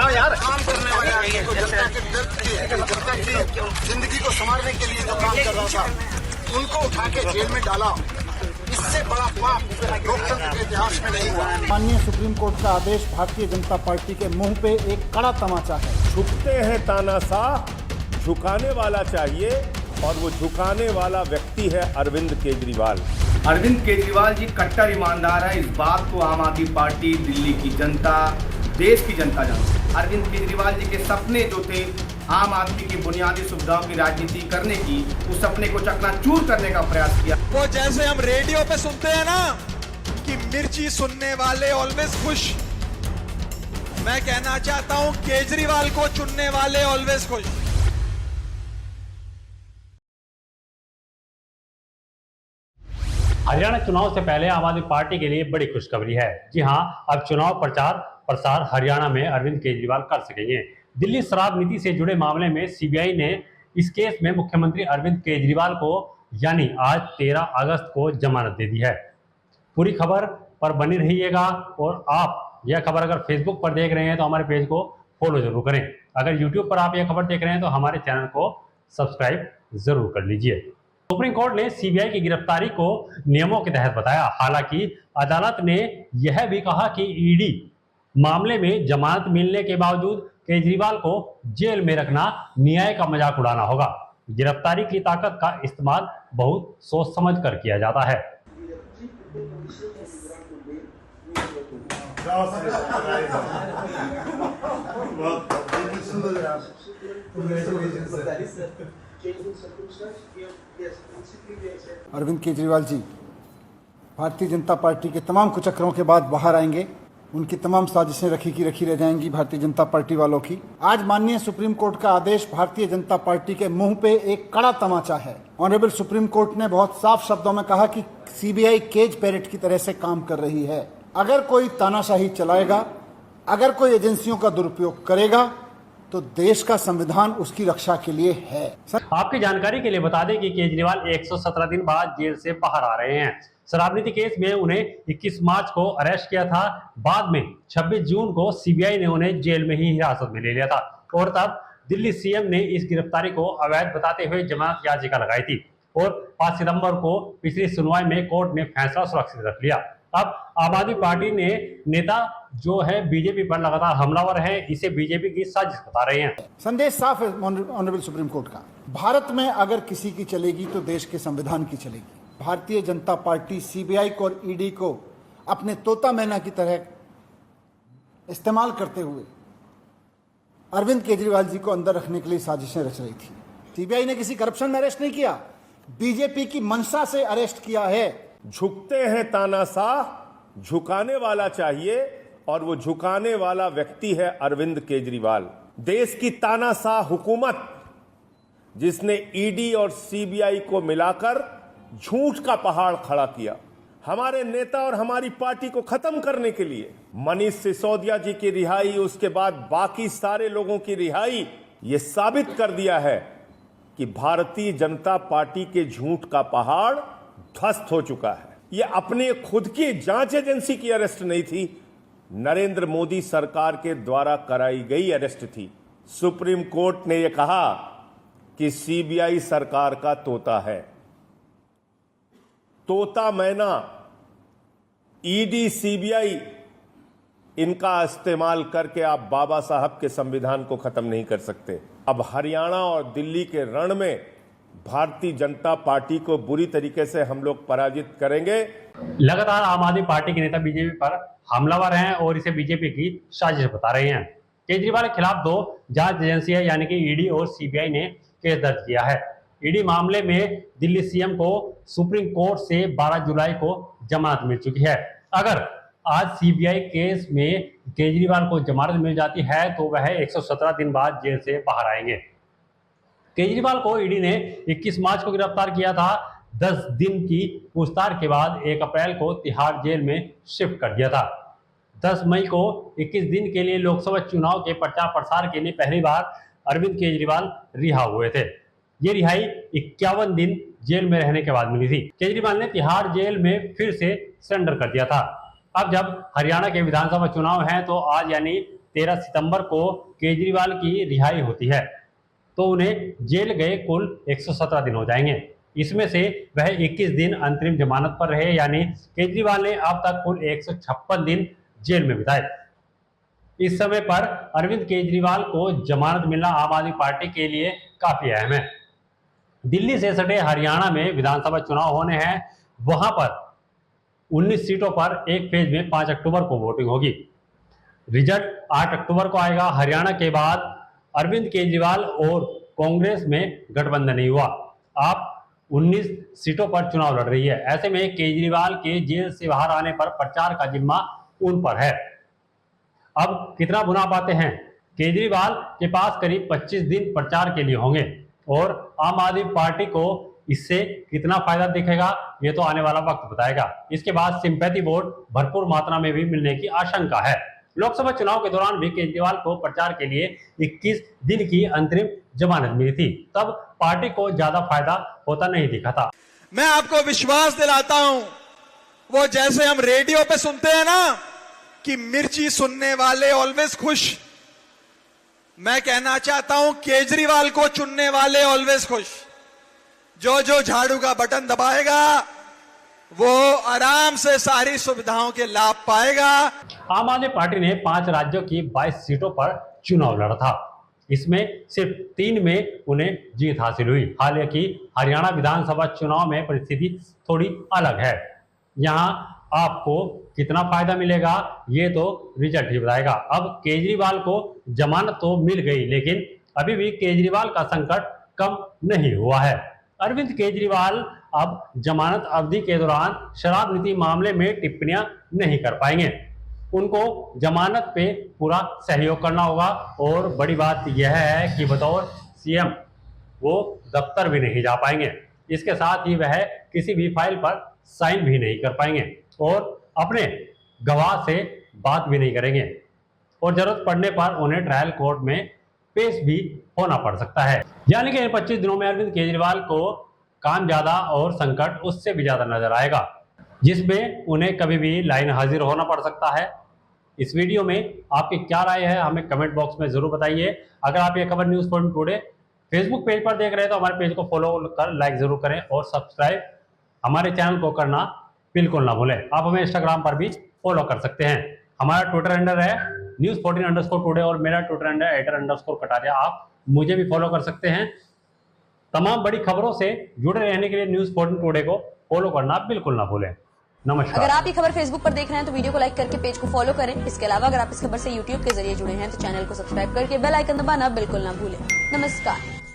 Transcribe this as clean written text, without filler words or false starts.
जाओ यार। काम करने वाले आदमी को जनता के दर्द की जिंदगी को संवारने के लिए जो काम कर रहा था, उनको उठा के जेल में डाला। इससे बड़ा पाप लोकतंत्र के इतिहास में नहीं हुआ। माननीय सुप्रीम कोर्ट का आदेश भारतीय जनता पार्टी के मुंह पे एक कड़ा तमाचा है। झुकते हैं तानाशाह, झुकाने वाला चाहिए, और वो झुकाने वाला व्यक्ति है अरविंद केजरीवाल। अरविंद केजरीवाल जी कट्टर ईमानदार है, इस बात को आम आदमी पार्टी, दिल्ली की जनता, देश की जनता जानती है। अरविंद केजरीवाल जी के सपने जो थे आम आदमी की बुनियादी सुविधाओं की राजनीति करने की, उस सपने को चकनाचूर करने का प्रयास किया। वो जैसे हम रेडियो पे सुनते हैं ना कि मिर्ची सुनने वाले ऑलवेज खुश, मैं कहना चाहता हूं केजरीवाल को चुनने वाले ऑलवेज खुश। हरियाणा चुनाव से पहले आम आदमी पार्टी के लिए बड़ी खुशखबरी है। जी हां, अब चुनाव प्रचार प्रसार हरियाणा में अरविंद केजरीवाल कर सकेंगे। दिल्ली शराब नीति से जुड़े मामले में सीबीआई ने इस केस में मुख्यमंत्री अरविंद केजरीवाल को यानी आज 13 अगस्त को जमानत दे दी है। पूरी खबर पर बनी रहिएगा, और आप यह खबर अगर फेसबुक पर देख रहे हैं तो हमारे पेज को फॉलो जरूर करें। अगर यूट्यूब पर आप यह खबर देख रहे हैं तो हमारे चैनल को सब्सक्राइब जरूर कर लीजिए। सुप्रीम कोर्ट ने सीबीआई की गिरफ्तारी को नियमों के तहत बताया। हालांकि अदालत ने यह भी कहा कि ईडी मामले में जमानत मिलने के बावजूद केजरीवाल को जेल में रखना न्याय का मजाक उड़ाना होगा। गिरफ्तारी की ताकत का इस्तेमाल बहुत सोच समझ कर किया जाता है। अरविंद केजरीवाल जी भारतीय जनता पार्टी के तमाम कुचक्रों के बाद बाहर आएंगे। उनकी तमाम साजिशें रखी की रखी रह जाएंगी भारतीय जनता पार्टी वालों की। आज माननीय सुप्रीम कोर्ट का आदेश भारतीय जनता पार्टी के मुंह पे एक कड़ा तमाचा है। ऑनरेबल सुप्रीम कोर्ट ने बहुत साफ शब्दों में कहा कि सीबीआई केज पैरेट की तरह से काम कर रही है। अगर कोई तानाशाही चलाएगा, अगर कोई एजेंसियों का दुरुपयोग करेगा, तो देश का संविधान उसकी रक्षा के लिए है। आपकी जानकारी के लिए बता दें कि केजरीवाल 117 दिन बाद जेल से बाहर आ रहे हैं। शराब नीति केस में उन्हें 21 मार्च को अरेस्ट किया था। बाद में 26 जून को सीबीआई ने उन्हें जेल में ही हिरासत में ले लिया था, और तब दिल्ली सीएम ने इस गिरफ्तारी को अवैध बताते हुए जमानत याचिका लगाई थी, और 5 सितंबर को पिछली सुनवाई में कोर्ट ने फैसला सुरक्षित रख लिया। अब आम आदमी पार्टी ने नेता जो है बीजेपी पर लगातार हमलावर है, इसे बीजेपी की साजिश बता रहे हैं। संदेश साफ है ऑनरेबल सुप्रीम कोर्ट का। भारत में अगर किसी की चलेगी तो देश के संविधान की चलेगी। भारतीय जनता पार्टी सीबीआई को और ईडी को अपने तोता मैना की तरह इस्तेमाल करते हुए अरविंद केजरीवाल जी को अंदर रखने के लिए साजिशें रच रही थी। सीबीआई ने किसी करप्शन में अरेस्ट नहीं किया, बीजेपी की मंशा से अरेस्ट किया है। झुकते हैं तानाशाह, झुकाने वाला चाहिए, और वो झुकाने वाला व्यक्ति है अरविंद केजरीवाल। देश की तानाशाह हुकूमत जिसने ईडी और सीबीआई को मिलाकर झूठ का पहाड़ खड़ा किया, हमारे नेता और हमारी पार्टी को खत्म करने के लिए मनीष सिसोदिया जी की रिहाई, उसके बाद बाकी सारे लोगों की रिहाई, ये साबित कर दिया है कि भारतीय जनता पार्टी के झूठ का पहाड़ ध्वस्त हो चुका है। ये अपने खुद की जांच एजेंसी की अरेस्ट नहीं थी, नरेंद्र मोदी सरकार के द्वारा कराई गई अरेस्ट थी। सुप्रीम कोर्ट ने यह कहा कि सीबीआई सरकार का तोता है। तोता मैना, ईडी, सीबीआई, इनका इस्तेमाल करके आप बाबा साहब के संविधान को खत्म नहीं कर सकते। अब हरियाणा और दिल्ली के रण में भारतीय जनता पार्टी को बुरी तरीके से हम लोग पराजित करेंगे। लगातार आम आदमी पार्टी के नेता बीजेपी पर हमलावर हैं और इसे बीजेपी की साजिश बता रहे हैं। केजरीवाल के खिलाफ 2 जांच एजेंसियां यानी कि ईडी और सीबीआई ने केस दर्ज किया है। ईडी मामले में दिल्ली सीएम को सुप्रीम कोर्ट से 12 जुलाई को जमानत मिल चुकी है। अगर आज सीबीआई केस में केजरीवाल को जमानत मिल जाती है तो वह 117 दिन बाद जेल से बाहर आएंगे। केजरीवाल को ईडी ने 21 मार्च को गिरफ्तार किया था। 10 दिन की पूछताछ के बाद 1 अप्रैल को तिहाड़ जेल में शिफ्ट कर दिया था। 10 मई को 21 दिन के लिए लोकसभा चुनाव के प्रचार प्रसार के लिए पहली बार अरविंद केजरीवाल रिहा हुए थे। ये रिहाई 51 दिन जेल में रहने के बाद मिली थी। केजरीवाल ने तिहाड़ जेल में फिर से सरेंडर कर दिया था। अब जब हरियाणा के विधानसभा चुनाव हैं तो आज यानी 13 सितंबर को केजरीवाल की रिहाई होती है तो उन्हें जेल गए कुल 117 दिन हो जाएंगे। इसमें से वह 21 दिन अंतरिम जमानत पर रहे, यानी केजरीवाल ने अब तक कुल 156 दिन जेल में बिताए। इस समय पर अरविंद केजरीवाल को जमानत मिलना आम आदमी पार्टी के लिए काफी अहम है। दिल्ली से सटे हरियाणा में विधानसभा चुनाव होने हैं। वहां पर 19 सीटों पर एक फेज में 5 अक्टूबर को वोटिंग होगी। रिजल्ट 8 अक्टूबर को आएगा। हरियाणा के बाद अरविंद केजरीवाल और कांग्रेस में गठबंधन नहीं हुआ। आप 19 सीटों पर चुनाव लड़ रही है। ऐसे में केजरीवाल के जेल से बाहर आने पर प्रचार का जिम्मा उन पर है। अब कितना बुना पाते हैं? केजरीवाल के पास करीब 25 दिन प्रचार के लिए होंगे और आम आदमी पार्टी को इससे कितना फायदा दिखेगा ये तो आने वाला वक्त बताएगा। इसके बाद सिंपैथी वोट भरपूर मात्रा में भी मिलने की आशंका है। लोकसभा चुनाव के दौरान भी केजरीवाल को प्रचार के लिए 21 दिन की अंतरिम जमानत मिली थी, तब पार्टी को ज्यादा फायदा होता नहीं दिखा था। मैं आपको विश्वास दिलाता हूं, वो जैसे हम रेडियो पे सुनते हैं ना कि मिर्ची सुनने वाले ऑलवेज खुश, मैं कहना चाहता हूं केजरीवाल को चुनने वाले ऑलवेज खुश। जो जो झाड़ू का बटन दबाएगा वो आराम से सारी सुविधाओं के लाभ पाएगा। आम आदमी पार्टी ने 5 राज्यों की 22 सीटों पर चुनाव लड़ा था। इसमें सिर्फ 3 में उन्हें जीत हासिल हुई। हालांकि हरियाणा विधानसभा चुनाव में परिस्थिति थोड़ी अलग है। यहां आपको कितना फायदा मिलेगा ये तो रिजल्ट ही बताएगा। अब केजरीवाल को जमानत तो मिल गई, लेकिन अभी भी केजरीवाल का संकट कम नहीं हुआ है। अरविंद केजरीवाल अब जमानत अवधि के दौरान शराब नीति मामले में टिप्पणियां नहीं कर पाएंगे। उनको जमानत पे पूरा सहयोग करना होगा और बड़ी बात यह है कि बतौर सीएम वो दफ्तर भी नहीं जा पाएंगे। इसके साथ ही वह किसी भी फाइल पर साइन भी नहीं कर पाएंगे और अपने गवाह से बात भी नहीं करेंगे और जरूरत पड़ने पर उन्हें ट्रायल कोर्ट में पेश भी होना पड़ सकता है। यानी कि इन 25 दिनों में अरविंद केजरीवाल को काम ज्यादा और संकट उससे भी ज्यादा नजर आएगा, जिसमें उन्हें कभी भी लाइन हाजिर होना पड़ सकता है। इस वीडियो में आपकी क्या राय है हमें कमेंट बॉक्स में जरूर बताइए। अगर आप ये खबर news point today Facebook page पर देख रहे हैं तो हमारे पेज को फॉलो कर लाइक जरूर करें और सब्सक्राइब हमारे चैनल को करना बिल्कुल ना भूलें। आप हमें इंस्टाग्राम पर भी फॉलो कर सकते हैं। हमारा ट्विटर हैंडल है news14_today और मेरा ट्विटर हैंडल @_कटारिया। आप मुझे भी फॉलो कर सकते हैं। तमाम बड़ी खबरों से जुड़े रहने के लिए news14 टुडे को फॉलो करना बिल्कुल ना भूलें। नमस्कार। अगर आप ये खबर फेसबुक पर देख रहे हैं तो वीडियो को लाइक करके पेज को फॉलो करें। इसके अलावा अगर आप इस खबर से यूट्यूब के जरिए जुड़े हैं तो चैनल को सब्सक्राइब करके बेल आइकन दबाना बिल्कुल ना भूलें। नमस्कार।